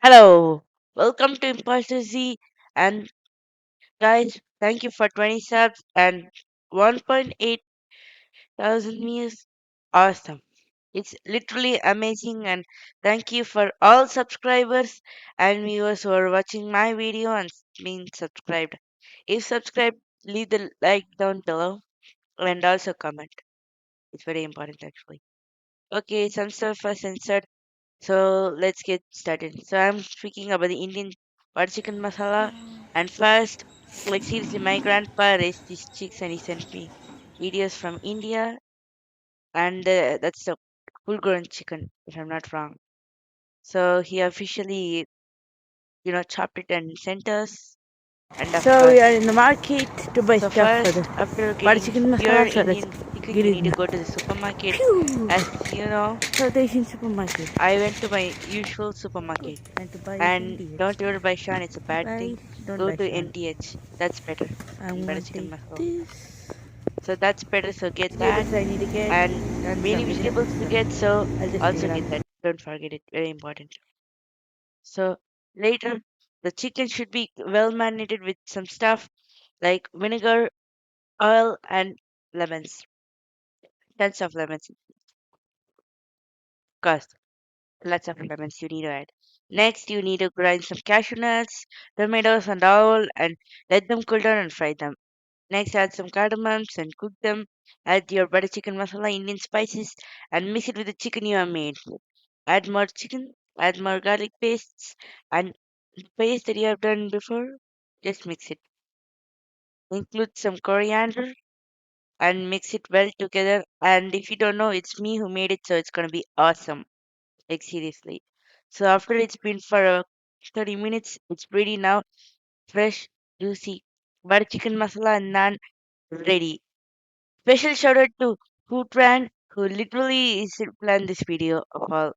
Hello, welcome to Imposter Z. And guys, thank you for 20 subs and 1.8 thousand views. Awesome. It's literally amazing. And thank you for all subscribers and viewers who are watching my video and being subscribed. If subscribed, leave the like down below and also comment. It's very important actually. Okay, some stuff are censored. So let's get started. So I'm speaking about the Indian butter chicken masala. And first, like seriously, my grandpa raised these chicks and he sent me videos from India. And that's a full-grown chicken, if I'm not wrong. So he officially, chopped it and sent us. And of So we are course, in the market to buy so stuff for first, the after butter getting chicken pure masala. So let's Indian chicken, get you it need to now. go to the supermarket. Phew! As you know, So the Asian supermarket. I went to my usual supermarket. And to buy is And don't NDH. ever buy Shan, it's a bad Buy, thing. don't Go buy to Shan. NTH. That's better I'm than butter gonna chicken take masala. this. So that's better, so get that. Vegetables I need to get. And And many some vegetables vegetables. to So get, so I'll just pick also it up. get that. Don't forget it, very important. So later, the chicken should be well marinated with some stuff like vinegar, oil, and lemons. Tons of lemons, of course. Lots of lemons you need to add. Next, you need to grind some cashew nuts, tomatoes, and all, and let them cool down and fry them. Next, add some cardamoms and cook them. Add your butter chicken masala, Indian spices, and mix it with the chicken you have made. Add more chicken, add more garlic pastes, and paste that you have done before. Just mix it. Include some coriander and mix it well together. And if you don't know, it's me who made it, so it's gonna be awesome. Like seriously. So after it's been for 30 minutes, it's ready now. Fresh, juicy butter chicken masala and naan ready. Special shout out to Hootran who literally is planned this video of all.